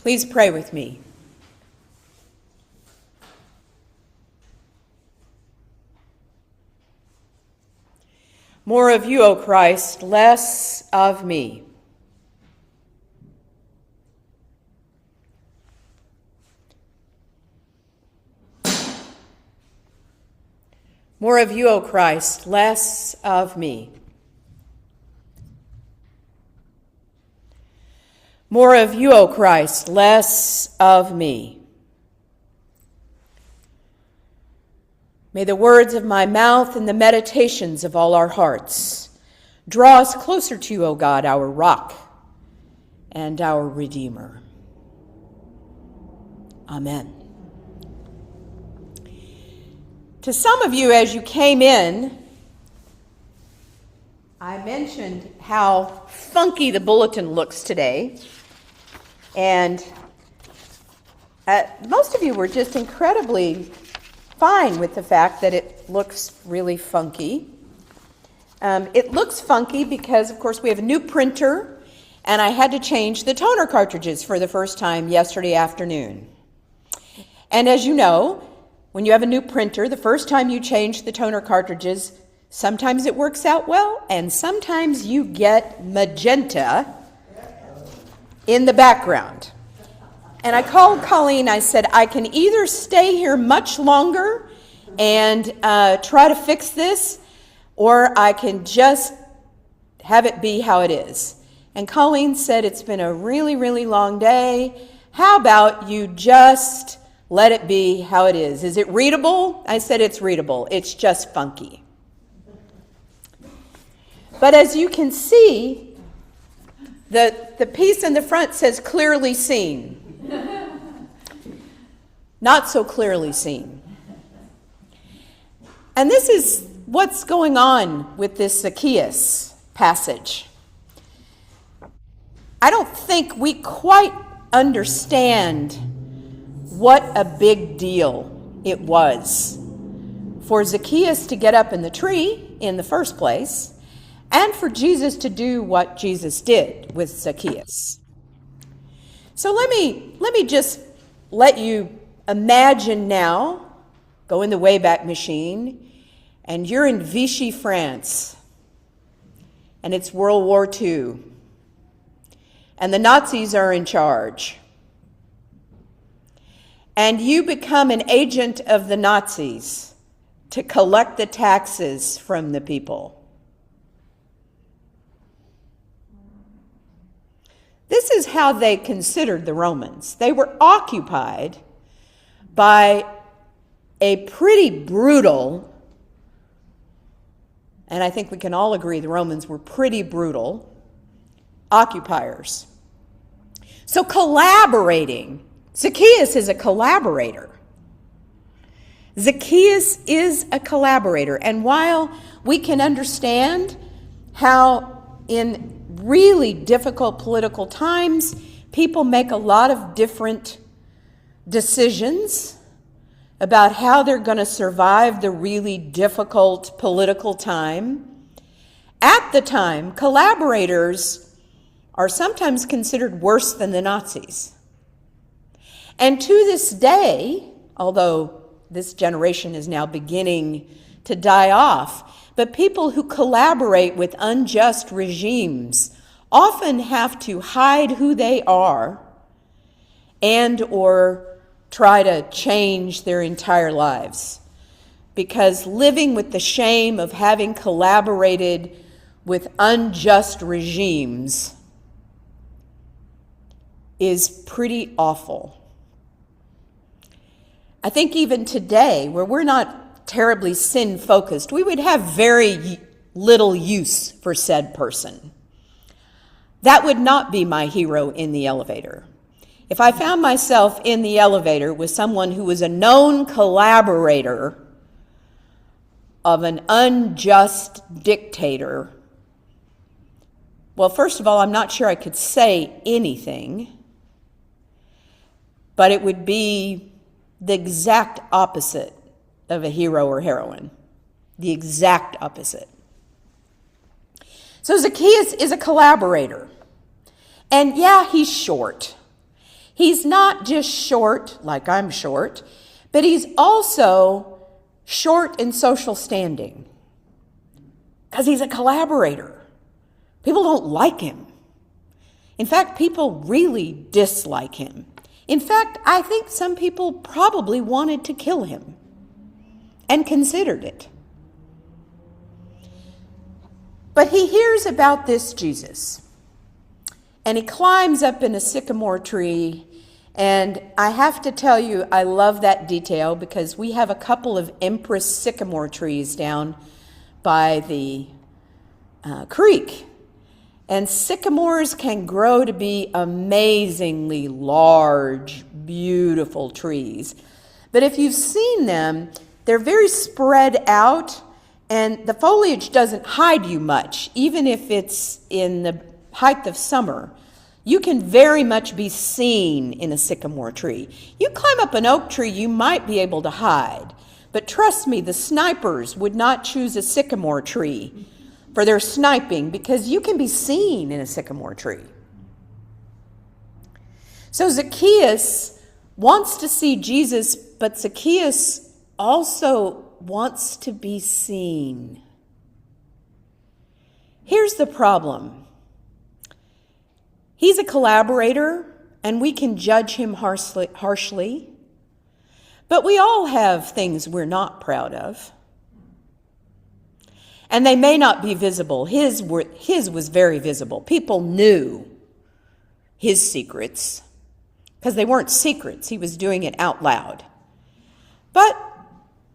Please pray with me. More of you, O Christ, less of me. More of you, O Christ, less of me. More of you, O Christ, less of me. May the words of my mouth and the meditations of all our hearts draw us closer to you, O God, our rock and our Redeemer. Amen. To some of you, as you came in, I mentioned how funky the bulletin looks today. And most of you were just incredibly fine with the fact that it looks really funky. It looks funky because, of course, we have a new printer, and I had to change the toner cartridges for the first time yesterday afternoon. And as you know, when you have a new printer, the first time you change the toner cartridges, sometimes it works out well, and sometimes you get magenta in the background. And I called Colleen, I said, I can either stay here much longer and try to fix this, or I can just have it be how it is. And Colleen said, it's been a really, really long day. How about you just let it be how it is? Is it readable? I said, it's readable. It's just funky. But as you can see, the piece in the front says clearly seen. Not so clearly seen. And this is what's going on with this Zaccheus passage. I don't think we quite understand what a big deal it was for Zaccheus to get up in the tree in the first place, and for Jesus to do what Jesus did with Zaccheus. So let me just let you imagine now, go in the Wayback Machine, and you're in Vichy, France, and it's World War II, and the Nazis are in charge, and you become an agent of the Nazis to collect the taxes from the people. This is how they considered the Romans. They were occupied by a pretty brutal, and I think we can all agree the Romans were pretty brutal, occupiers. So collaborating, Zaccheus is a collaborator. Zaccheus is a collaborator. And while we can understand how in really difficult political times, people make a lot of different decisions about how they're going to survive the really difficult political time. At the time, collaborators are sometimes considered worse than the Nazis. And to this day, although this generation is now beginning to die off, but people who collaborate with unjust regimes often have to hide who they are and or try to change their entire lives. Because living with the shame of having collaborated with unjust regimes is pretty awful. I think even today, where we're not terribly sin-focused, we would have very little use for said person. That would not be my hero in the elevator. If I found myself in the elevator with someone who was a known collaborator of an unjust dictator, well, first of all, I'm not sure I could say anything, but it would be the exact opposite of a hero or heroine. The exact opposite. So Zaccheus is a collaborator. And yeah, he's short. He's not just short, like I'm short, but he's also short in social standing because he's a collaborator. People don't like him. In fact, people really dislike him. In fact, I think some people probably wanted to kill him and considered it. But he hears about this Jesus, and he climbs up in a sycamore tree. And I have to tell you, I love that detail because we have a couple of empress sycamore trees down by the creek. And sycamores can grow to be amazingly large, beautiful trees. But if you've seen them, they're very spread out, and the foliage doesn't hide you much, even if it's in the height of summer. You can very much be seen in a sycamore tree. You climb up an oak tree, you might be able to hide. But trust me, the snipers would not choose a sycamore tree for their sniping because you can be seen in a sycamore tree. So Zaccheus wants to see Jesus, but Zaccheus also wants to be seen. Here's the problem. He's a collaborator, and we can judge him harshly, but we all have things we're not proud of. And they may not be visible. His was very visible. People knew his secrets because they weren't secrets. He was doing it out loud. But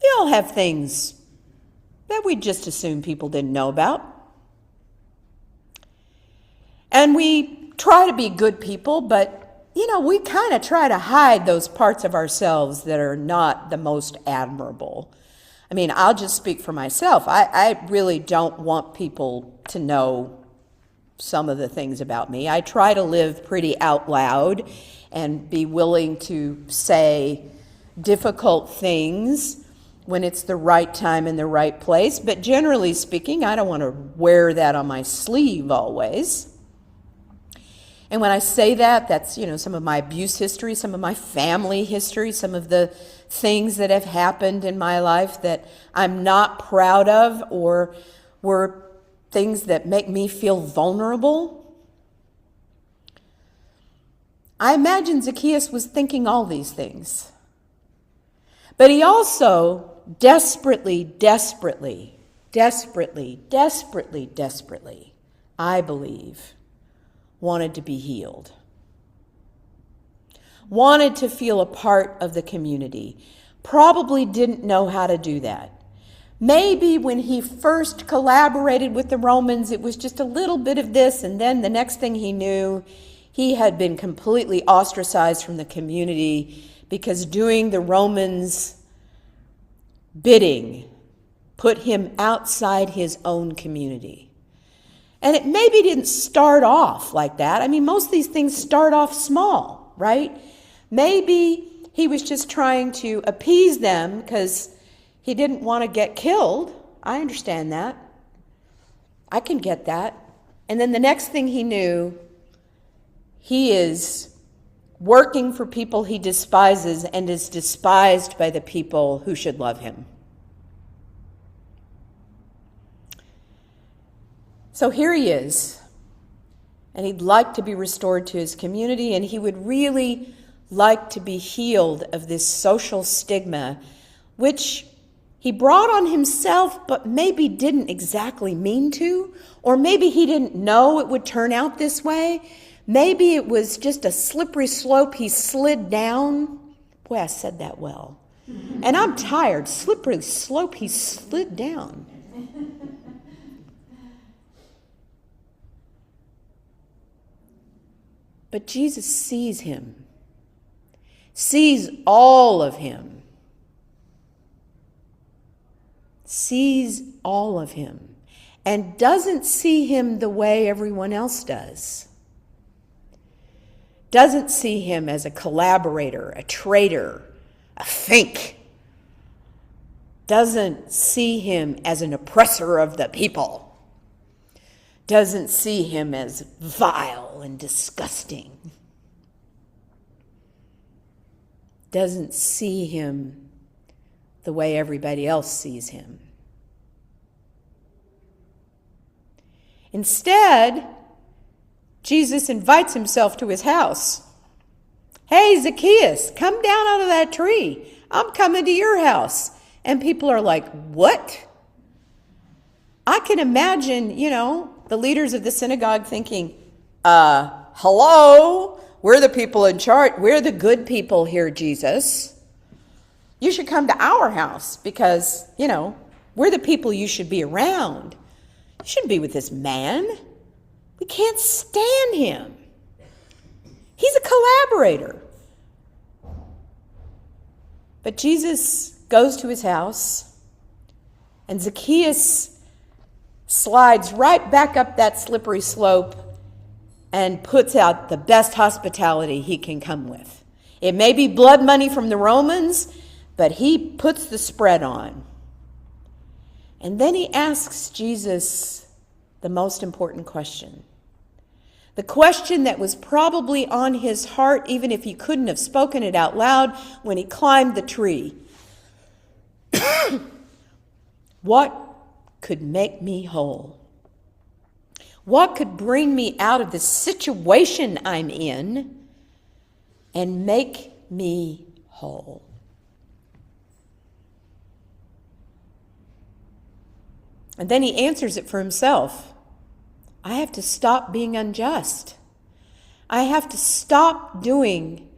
we all have things that we just assume people didn't know about. And we try to be good people, but, we kind of try to hide those parts of ourselves that are not the most admirable. I mean, I'll just speak for myself. I really don't want people to know some of the things about me. I try to live pretty out loud and be willing to say difficult things when it's the right time and the right place. But generally speaking, I don't want to wear that on my sleeve always. And when I say that, that's, some of my abuse history, some of my family history, some of the things that have happened in my life that I'm not proud of or were things that make me feel vulnerable. I imagine Zaccheus was thinking all these things. But he also desperately, I believe, wanted to be healed. Wanted to feel a part of the community. Probably didn't know how to do that. Maybe when he first collaborated with the Romans, it was just a little bit of this, and then the next thing he knew, he had been completely ostracized from the community because doing the Romans' bidding put him outside his own community. And it maybe didn't start off like that. I mean, most of these things start off small, right? Maybe he was just trying to appease them because he didn't want to get killed. I understand that. I can get that. And then the next thing he knew, he is working for people he despises and is despised by the people who should love him. So here he is, and he'd like to be restored to his community, and he would really like to be healed of this social stigma, which he brought on himself, but maybe didn't exactly mean to, or maybe he didn't know it would turn out this way. Maybe it was just a slippery slope he slid down. Boy, I said that well. And I'm tired. Slippery slope he slid down. But Jesus sees him, sees all of him, and doesn't see him the way everyone else does. Doesn't see him as a collaborator, a traitor, a fake. Doesn't see him as an oppressor of the people. Doesn't see him as vile and disgusting. doesn't see him the way everybody else sees him. Instead, Jesus invites himself to his house. Hey, Zaccheus, come down out of that tree. I'm coming to your house. And people are like, what? I can imagine, the leaders of the synagogue thinking, hello, we're the people in charge. We're the good people here, Jesus. You should come to our house because, we're the people you should be around. You shouldn't be with this man. We can't stand him. He's a collaborator. But Jesus goes to his house, and Zaccheus slides right back up that slippery slope and puts out the best hospitality he can come with. It may be blood money from the Romans, but he puts the spread on. And then he asks Jesus the most important question. The question that was probably on his heart, even if he couldn't have spoken it out loud when he climbed the tree. What could make me whole? What could bring me out of the situation I'm in and make me whole? And then he answers it for himself. I have to stop being unjust. I have to stop doing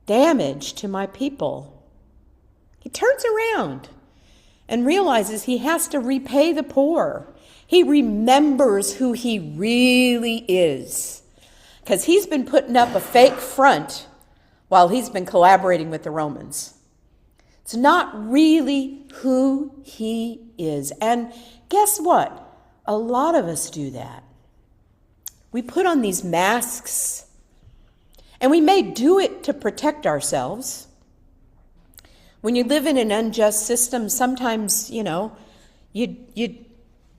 damage to my people. He turns around and realizes he has to repay the poor. He remembers who he really is, because he's been putting up a fake front while he's been collaborating with the Romans. It's not really who he is. And guess what? A lot of us do that. We put on these masks, and we may do it to protect ourselves. When you live in an unjust system, sometimes, you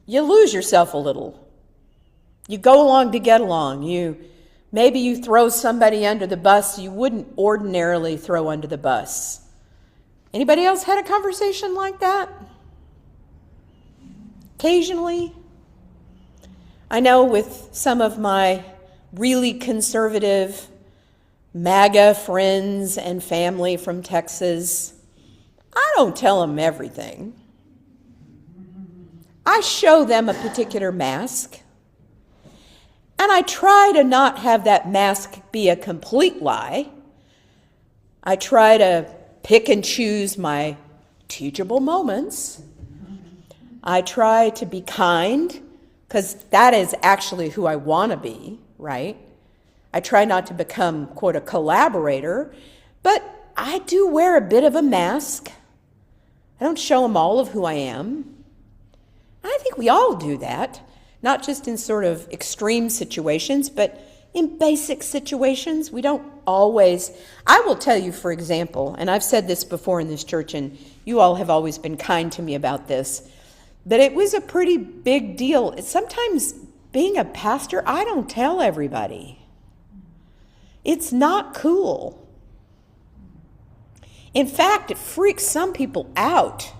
lose yourself a little. You go along to get along. Maybe you throw somebody under the bus you wouldn't ordinarily throw under the bus. Anybody else had a conversation like that? Occasionally. I know with some of my really conservative MAGA friends and family from Texas, I don't tell them everything. I show them a particular mask, and I try to not have that mask be a complete lie. I try to pick and choose my teachable moments. I try to be kind, because that is actually who I want to be, right? I try not to become, quote, a collaborator, but I do wear a bit of a mask. I don't show them all of who I am. I think we all do that, not just in sort of extreme situations, but in basic situations. We don't always. I will tell you, for example, and I've said this before in this church, and you all have always been kind to me about this, but it was a pretty big deal. Sometimes being a pastor, I don't tell everybody. It's not cool. In fact, it freaks some people out.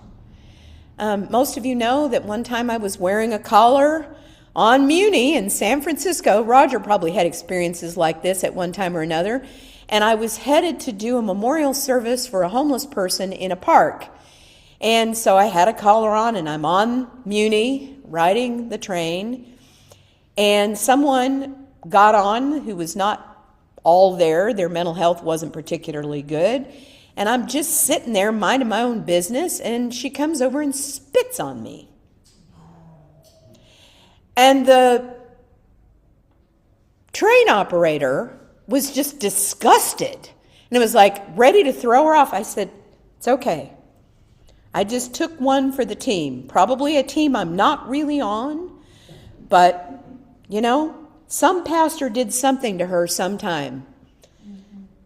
Most of you know that one time I was wearing a collar on Muni in San Francisco. Roger probably had experiences like this at one time or another. And I was headed to do a memorial service for a homeless person in a park. And so I had a collar on, and I'm on Muni, riding the train. And someone got on who was not all there. Their mental health wasn't particularly good. And I'm just sitting there minding my own business, and she comes over and spits on me. And the train operator was just disgusted. And it was like ready to throw her off. I said, it's okay. I just took one for the team. Probably a team I'm not really on. But, some pastor did something to her sometime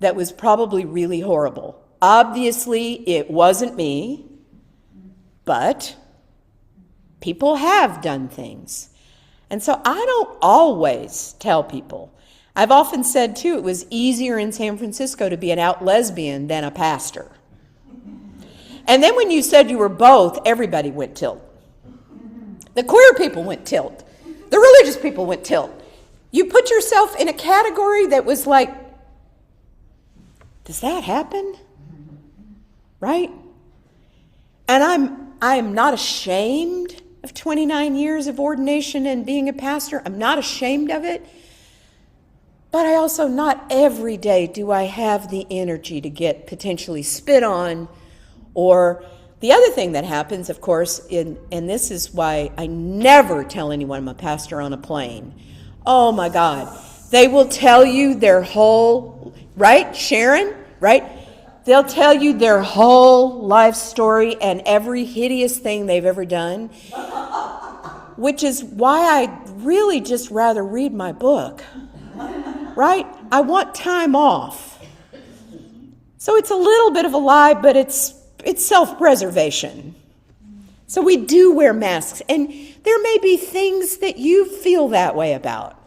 that was probably really horrible. Obviously, it wasn't me, but people have done things. And so I don't always tell people. I've often said, too, it was easier in San Francisco to be an out lesbian than a pastor. And then when you said you were both, everybody went tilt. The queer people went tilt. The religious people went tilt. You put yourself in a category that was like, does that happen? Right? And I am not ashamed of 29 years of ordination and being a pastor. I'm not ashamed of it. But I also, not every day do I have the energy to get potentially spit on. Or the other thing that happens, of course, and this is why I never tell anyone I'm a pastor on a plane. Oh my God. They will tell you their whole, right, Sharon? Right? They'll tell you their whole life story and every hideous thing they've ever done, which is why I really just rather read my book, right? I want time off. So it's a little bit of a lie, but it's self-preservation. So we do wear masks, and there may be things that you feel that way about.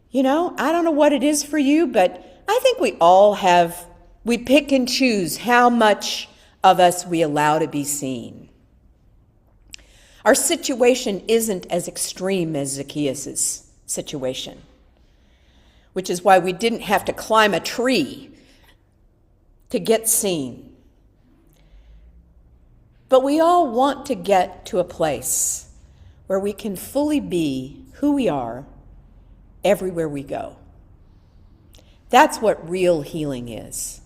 You know, I don't know what it is for you, but I think we all have. We pick and choose how much of us we allow to be seen. Our situation isn't as extreme as Zaccheus' situation, which is why we didn't have to climb a tree to get seen. But we all want to get to a place where we can fully be who we are everywhere we go. That's what real healing is.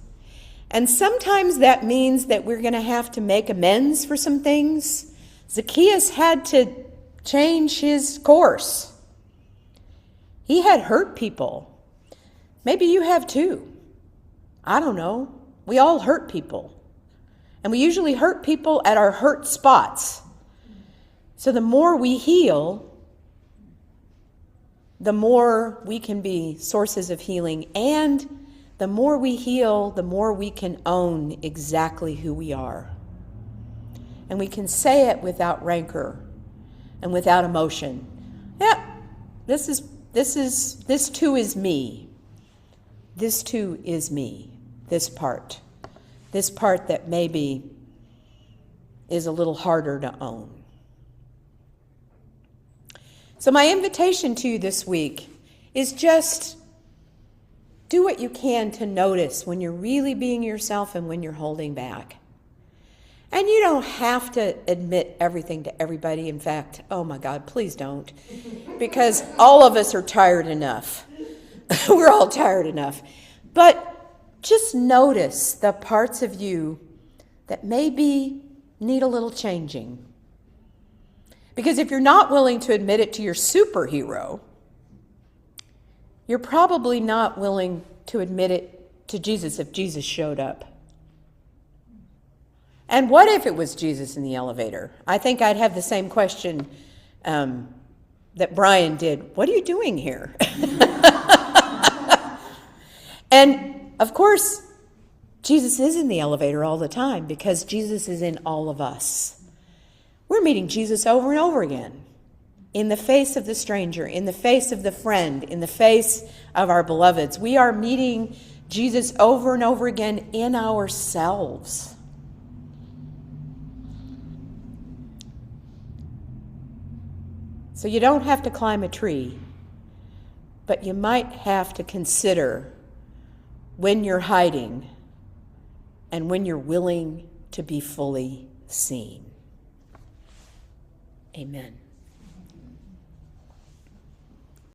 And sometimes that means that we're going to have to make amends for some things. Zaccheus had to change his course. He had hurt people. Maybe you have too. I don't know. We all hurt people. And we usually hurt people at our hurt spots. So the more we heal, the more we can be sources of healing. And the more we heal, the more we can own exactly who we are. And we can say it without rancor and without emotion. Yeah, this too is me. This too is me. This part that maybe is a little harder to own. So my invitation to you this week is just do what you can to notice when you're really being yourself and when you're holding back. And you don't have to admit everything to everybody. In fact, oh my God, please don't. Because all of us are tired enough. We're all tired enough. But just notice the parts of you that maybe need a little changing. Because if you're not willing to admit it to your superhero, you're probably not willing to admit it to Jesus if Jesus showed up. And what if it was Jesus in the elevator? I think I'd have the same question that Brian did. What are you doing here? And, of course, Jesus is in the elevator all the time because Jesus is in all of us. We're meeting Jesus over and over again. In the face of the stranger, in the face of the friend, in the face of our beloveds. We are meeting Jesus over and over again in ourselves. So you don't have to climb a tree, but you might have to consider when you're hiding and when you're willing to be fully seen. Amen.